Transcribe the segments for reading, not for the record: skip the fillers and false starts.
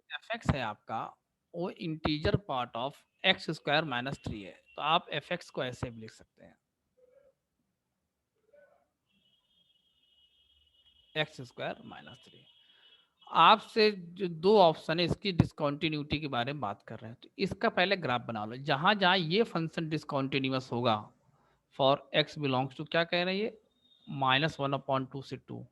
F x है आपका, वो integer part of x square minus three है, तो आप एफ एक्स को ऐसे भी लिख सकते हैं, एक्स स्क्वायर माइनस थ्री। आपसे जो दो ऑप्शन है इसकी डिसकंटिन्यूटी के बारे में बात कर रहे हैं, तो इसका पहले ग्राफ बना लो। जहां जहां ये फंक्शन डिसकंटिन्यूअस होगा फॉर एक्स बिलोंग्स टू क्या कह रहे हैं ये, -1/2 से 2,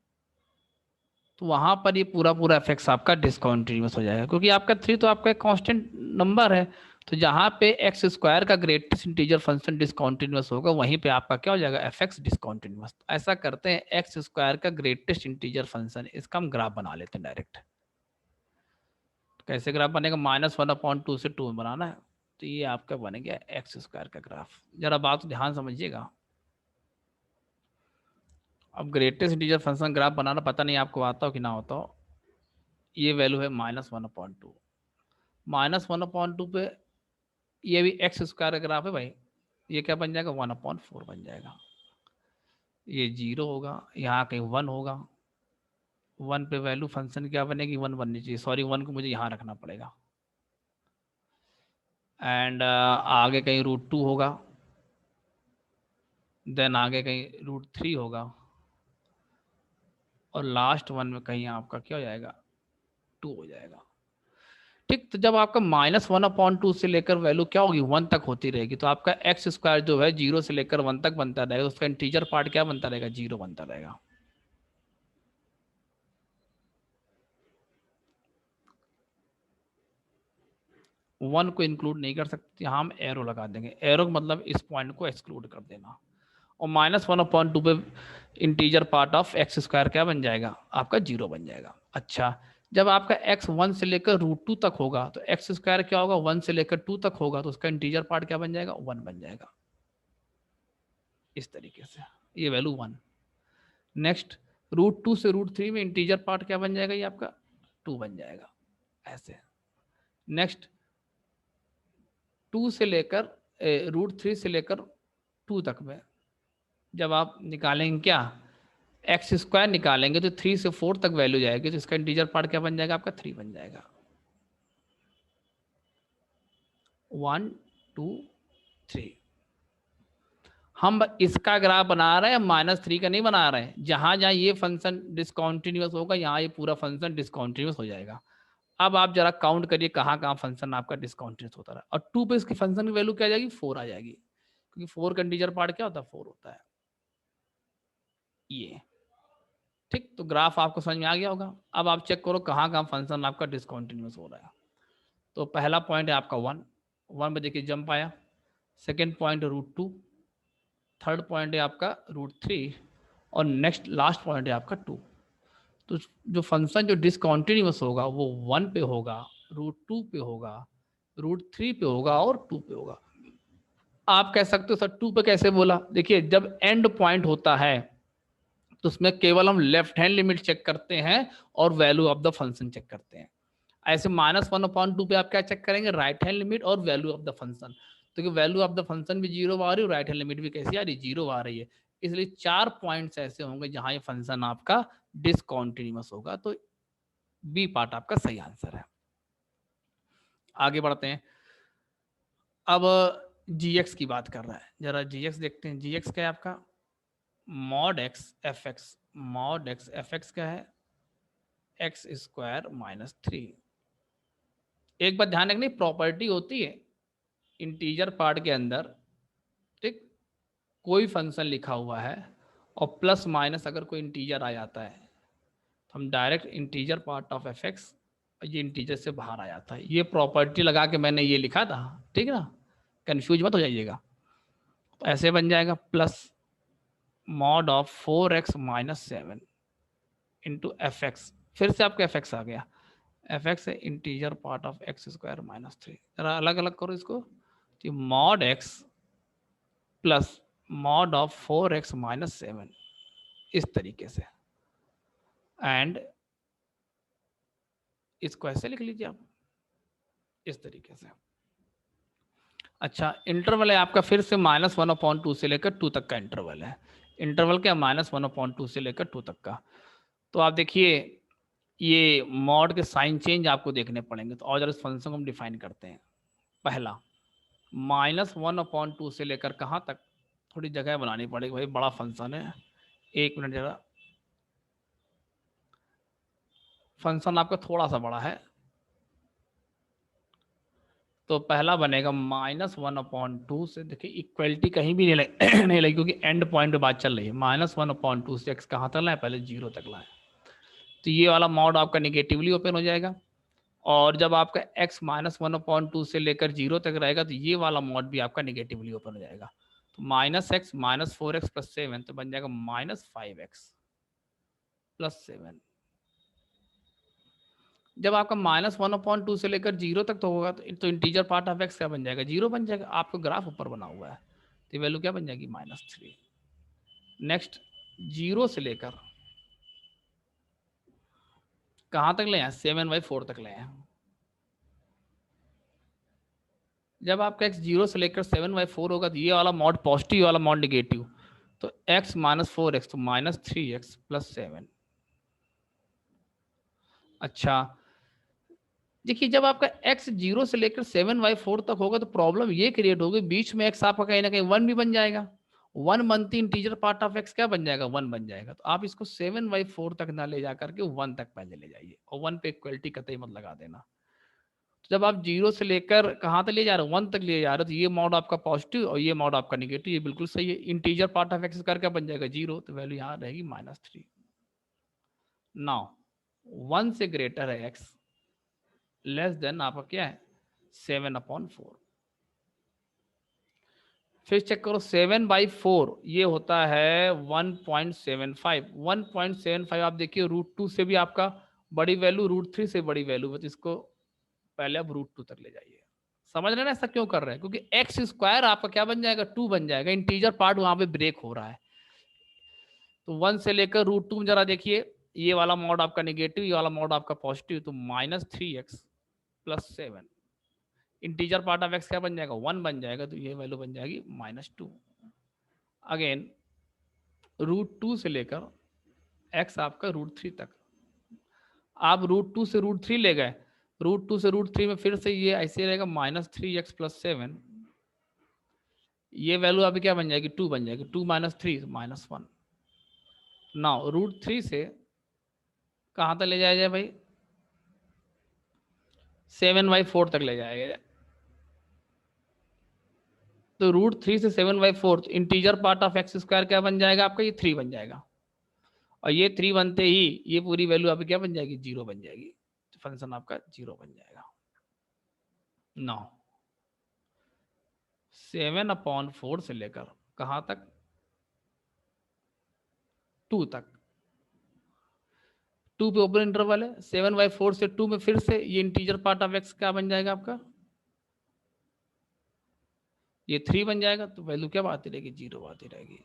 तो वहां पर ये पूरा पूरा एफ आपका डिसकंटिन्यूअस हो जाएगा, क्योंकि आपका थ्री तो आपका एक कांस्टेंट नंबर है। तो जहां पे एक्स स्क्वायर का ग्रेटेस्ट इंटीजर फंक्शन डिसकंटिन्यूअस होगा, वहीं पे आपका क्या हो जाएगा, एफ एक्स डिसकंटिन्यूअस। ऐसा करते हैं, एक्स स्क्वायर का ग्रेटेस्ट इंटीजर फंक्शन, इसका हम ग्राफ बना लेते हैं डायरेक्ट। कैसे ग्राफ बनेगा, -1/2 से 2 में बनाना है, तो ये आपका बन गया एक्स स्क्वायर का ग्राफ। जरा बात ध्यान समझिएगा। अब ग्रेटेस्ट इंटीजर फंक्शन ग्राफ बनाना पता नहीं आपको आता हो कि ना होता हो। ये वैल्यू है -1/2, -1/2 पे ये भी एक्स स्क्वायर का ग्राफ है भाई, ये क्या बन जाएगा, 1/4 बन जाएगा। ये जीरो होगा, यहाँ कहीं वन होगा, वन पे वैल्यू फंक्शन क्या बनेगी, वन बननी चाहिए, सॉरी वन को मुझे यहाँ रखना पड़ेगा। एंड आगे कहीं √2 होगा, देन आगे कहीं √3 होगा, और लास्ट वन में कहीं आपका क्या हो जाएगा, 2 हो जाएगा। ठीक, तो जब आपका -1/2 से लेकर वैल्यू क्या होगी, वन तक होती रहेगी, तो आपका एक्स स्क्वायर जो है जीरो से लेकर वन तक बनता रहेगा, तो उसका इंटीजर पार्ट क्या बनता रहेगा, जीरो बनता रहेगा। वन को इंक्लूड नहीं कर सकते, हम एरो लगा देंगे, एरो मतलब इस पॉइंट को एक्सक्लूड कर देना। और -1/2 पे integer part of x square क्या बन जाएगा, आपका जीरो बन जाएगा। अच्छा, जब आपका x 1 से लेकर √2 तक होगा, तो एक्स स्क्वायर क्या होगा, 1 से लेकर 2 तक होगा, तो उसका इंटीजर पार्ट क्या बन जाएगा, 1 बन जाएगा। इस तरीके से ये वैल्यू 1। नेक्स्ट, √2 से √3 में इंटीजर पार्ट क्या बन जाएगा, ये आपका 2 बन जाएगा, ऐसे। नेक्स्ट, 2 से लेकर √3 से लेकर 2 तक में जब आप निकालेंगे क्या, एक्स स्क्वायर निकालेंगे, तो 3 से 4 तक वैल्यू जाएगी, तो इसका इंटीजर पार्ट क्या बन जाएगा, आपका 3 बन जाएगा। 1 2 3। हम इसका ग्राफ बना रहे हैं, -3 का नहीं बना रहे हैं। जहां जहां ये फंक्शन डिसकंटिन्यूअस होगा, यहाँ ये पूरा फंक्शन डिसकंटिन्यूअस हो जाएगा। अब आप जरा काउंट करिए कहाँ कहाँ फंक्शन आपका डिसकंटिन्यूअस होता रहा, और 2 पे इसकी फंक्शन की वैल्यू क्या आ जाएगी, 4 आ जाएगी, क्योंकि 4 का इंटीजर पार्ट क्या होता है, 4 होता है। ये ठीक, तो ग्राफ आपको समझ में आ गया होगा। अब आप चेक करो कहाँ कहाँ फंक्शन आपका डिसकंटिन्यूअस हो रहा है। तो पहला पॉइंट है आपका 1, 1 पे देखिए जंप आया। सेकेंड पॉइंट √2, थर्ड पॉइंट है आपका √3, और नेक्स्ट लास्ट पॉइंट है आपका 2। तो जो फंक्शन जो डिसकंटिन्यूअस होगा वो 1 पे होगा, √2 पे होगा, √3 पे होगा, और 2 पे होगा। आप कह सकते हो सर 2 पे कैसे बोला, देखिए जब एंड पॉइंट होता है तो उसमें केवल हम लेफ्ट हैंड लिमिट चेक करते हैं और value of the function check करते हैं। ऐसे -1/2 पे आप क्या चेक करेंगे, राइट हैंड लिमिट और वैल्यू ऑफ द फंक्शन। तो वैल्यू ऑफ द फंक्शन भी जीरो आ रही है, राइट हैंड लिमिट भी कैसी आ रही है, जीरो आ रही है। इसलिए 4 पॉइंट्स ऐसे होंगे जहां ये फंक्शन आपका डिसकंटिन्यूअस होगा, तो बी पार्ट आपका सही आंसर है। आगे बढ़ते हैं। अब जीएक्स की बात कर रहा है, जरा जीएक्स देखते हैं। जीएक्स क्या है आपका, mod x F x. Mod x F x क्या है, एक्स स्क्वायर -3। एक बात ध्यान रखनी, प्रॉपर्टी होती है इंटीजर पार्ट के अंदर, ठीक, कोई फंक्शन लिखा हुआ है और प्लस माइनस अगर कोई इंटीजर आ जाता है, तो हम direct integer part of F x, ये इंटीजर से बाहर आ जाता है। ये प्रॉपर्टी लगा के मैंने ये लिखा था, ठीक है ना, कंफ्यूज मत हो जाइएगा। तो ऐसे बन जाएगा plus mod of 4x-7 into F x. फिर से आपका एफ एक्स आ गया, एफ एक्स है integer part of x square -3। जरा अलग अलग करो इसको, तो mod x plus mod of 4x-7, इस तरीके से। एंड इसको ऐसे लिख लीजिए आप, इस तरीके से। अच्छा, इंटरवल है आपका फिर से -1/2 से लेकर 2 तक का इंटरवल है। इंटरवल क्या, -1/2 से लेकर 2 तक का। तो आप देखिए ये मॉड के साइन चेंज आपको देखने पड़ेंगे। तो और इस फंक्शन को हम डिफाइन करते हैं। पहला -1/2 से लेकर कहाँ तक, थोड़ी जगह बनानी पड़ेगी भाई, बड़ा फंक्शन है। 1 मिनट जरा, फंक्शन आपका थोड़ा सा बड़ा है। तो पहला बनेगा -1/2 से, देखिए इक्वलिटी कहीं भी नहीं लगी नहीं लगी, क्योंकि एंड पॉइंट पे बात चल रही है। -1/2 से x कहाँ तक लाए, पहले 0 तक लाए। तो ये वाला मॉड आपका निगेटिवली ओपन हो जाएगा। और जब आपका x -1/2 से लेकर 0 तक रहेगा, तो ये वाला मॉड भी आपका निगेटिवली ओपन हो जाएगा। तो -x -4x + 7, तो बन जाएगा -5x + 7। जब आपका -1/2 से लेकर 0 तक तो होगा, तो इंटीजर पार्ट ऑफ x क्या बन जाएगा, 0 बन जाएगा। आपका ग्राफ ऊपर बना हुआ है, तो वैल्यू क्या बन जाएगी, -3। नेक्स्ट 0 से लेकर कहाँ तक ले आए, 7/4 तक ले आए। जब आपका x 0 से लेकर 7/4 होगा, तो ये वाला मॉड पॉजिटिव, वाला मॉड निगेटिव। तो x -4x, तो -3x + 7। अच्छा, देखिए जब आपका x 0 से लेकर 7/4 तक होगा, तो प्रॉब्लम ये क्रिएट होगी, बीच में x आपका कहीं ना कहीं 1 भी बन जाएगा। 1 बनती इंटीजर पार्ट ऑफ x क्या बन जाएगा, 1 बन जाएगा। तो आप इसको 7/4 तक ना ले जा करके 1 तक पहले ले जाइए, और 1 पे इक्वलिटी कतई मत लगा देना। तो जब आप 0 से लेकर कहाँ तक ले जा रहे हो, 1 तक ले जा रहे हो, तो ये मॉड आपका पॉजिटिव और ये मॉड आपका निगेटिव, ये बिल्कुल सही है। इंटीजर पार्ट ऑफ x कर क्या बन जाएगा, 0, तो वैल्यू यहाँ रहेगी -3। नाउ 1 से ग्रेटर है x, लेस देन आपका क्या है, 7/4। फिर चेक करो 7/4, ये होता है 1.75। 1.75 आप देखिए √2 से भी आपका बड़ी वैल्यू, √3 से बड़ी वैल्यू, तो इसको पहले आप √2 तक ले जाइए। समझ रहे हैं ना ऐसा क्यों कर रहे हैं, क्योंकि एक्स स्क्वायर आपका क्या बन जाएगा, 2 बन जाएगा। इंटीजर पार्ट वहां पे ब्रेक हो रहा है। तो 1 से लेकर √2 में जरा देखिए, ये वाला मॉड आपका निगेटिव, ये वाला मॉड आपका पॉजिटिव। तो -3x + 7, integer part of x क्या बन जाएगा, 1 बन जाएगा। तो ये वैल्यू बन जाएगी -2। अगेन √2 से लेकर x आपका √3 तक, आप √2 से √3 ले गए, √2 से √3 में फिर से ये ऐसे रहेगा -3x + 7। ये वैल्यू अभी क्या बन जाएगी, 2 बन जाएगी। 2 - 3 -1। नाउ √3 से कहाँ तक ले जाया जाए भाई, 7/4 तक ले जाया जाए। तो √3 से 7/4, integer part of x square क्या बन जाएगा आपका, ये 3 बन जाएगा। और ये 3 बनते ही ये पूरी वैल्यू आपकी क्या बन जाएगी, 0 बन जाएगी। तो फंक्शन आपका 0 बन जाएगा। नाउ 7/4 से लेकर कहाँ तक, 2 तक। 2 पे ओपन इंटरवल है, 7/4 से 2 में फिर से ये इंटीजर पार्ट ऑफ x क्या बन जाएगा आपका, ये 3 बन जाएगा। तो वैल्यू क्या आती रहेगी, 0 आती रहेगी।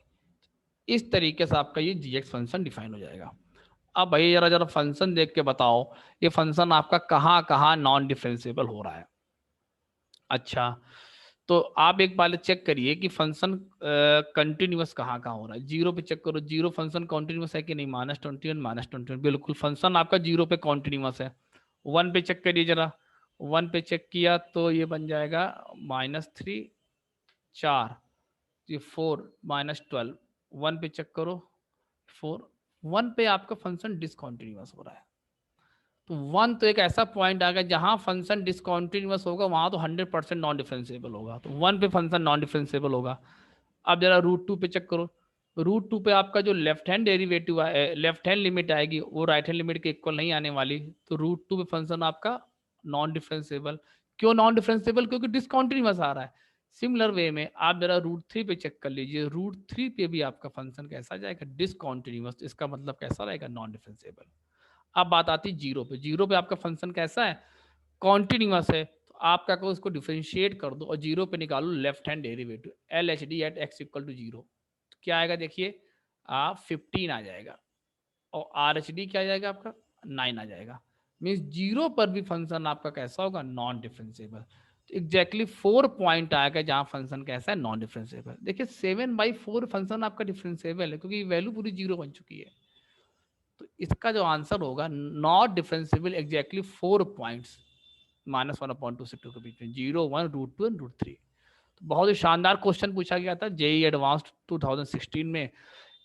इस तरीके से आपका ये जी फंक्शन डिफाइन हो जाएगा। अब भाई जरा जरा फंक्शन देख के बताओ, ये फंक्शन आपका कहाँ कहाँ नॉन डिफरेंशिएबल हो रहा है। अच्छा, तो आप एक बार चेक करिए कि फंक्शन कंटिन्यूअस कहाँ कहाँ हो रहा है। 0 पे चेक करो, 0 फंक्शन कॉन्टिन्यूअस है कि नहीं, -21 -21 बिल्कुल फंक्शन आपका 0 पे कॉन्टिन्यूअस है। 1 पे चेक करिए जरा, 1 पे चेक किया तो ये बन जाएगा -3 4, ये 4 -12। 1 पे चेक करो 4, 1 पे आपका फंक्शन डिसकॉन्टिन्यूअस हो रहा है। तो 1 तो एक ऐसा पॉइंट आ गया जहां फंक्शन डिसकॉन्टिन्यूअस होगा, वहां तो 100% नॉन डिफरेंशिएबल होगा। तो 1 पे फंक्शन नॉन डिफरेंशिएबल होगा। अब जरा √2 पे चेक करो, √2 पे आपका जो left hand derivative left hand limit आएगी, वो राइट हैंड लिमिट के इक्वल नहीं आने वाली। तो √2 पे फंक्शन आपका नॉन डिफरेंशिएबल। क्यों नॉन डिफरेंशिएबल, क्योंकि डिसकॉन्टिन्यूअस आ रहा है। सिमिलर वे में आप जरा √3 पे चेक कर लीजिए, √3 पे भी आपका फंक्शन कैसा जाएगा, डिसकॉन्टिन्यूअस। इसका मतलब कैसा रहेगा, नॉन डिफरेंशिएबल। अब बात आती है 0 पे, 0 पे आपका फंक्शन कैसा है, कॉन्टिन्यूअस है। तो आप क्या करो, उसको डिफरेंशिएट कर दो और 0 पे निकालो left hand derivative, LHD at x = 0। तो क्या आएगा देखिए, आप 15 आ जाएगा, और RHD क्या आ जाएगा आपका, 9 आ जाएगा। मीन्स 0 पर भी फंक्शन आपका कैसा होगा, नॉन डिफरेंशिएबल। तो एग्जैक्टली 4 पॉइंट आएगा जहां फंक्शन कैसा है, नॉन डिफरेंशिएबल। देखिए 7/4 फंक्शन आपका डिफरेंशिएबल है, क्योंकि वैल्यू पूरी 0 बन चुकी है। तो इसका जो आंसर होगा नॉट डिफरेंशिएबल एग्जैक्टली 4 पॉइंट्स -1/2 से 2 के बीच में 0, 1, √2 एंड √3। तो बहुत ही शानदार क्वेश्चन पूछा गया था जेईई एडवांस्ड 2016 में।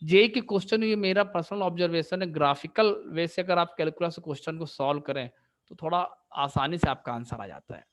जेईई के क्वेश्चन, ये मेरा पर्सनल ऑब्जर्वेशन है, ग्राफिकल वे से अगर आप कैलकुलस क्वेश्चन को सॉल्व करें तो थोड़ा आसानी से आपका आंसर आ जाता है।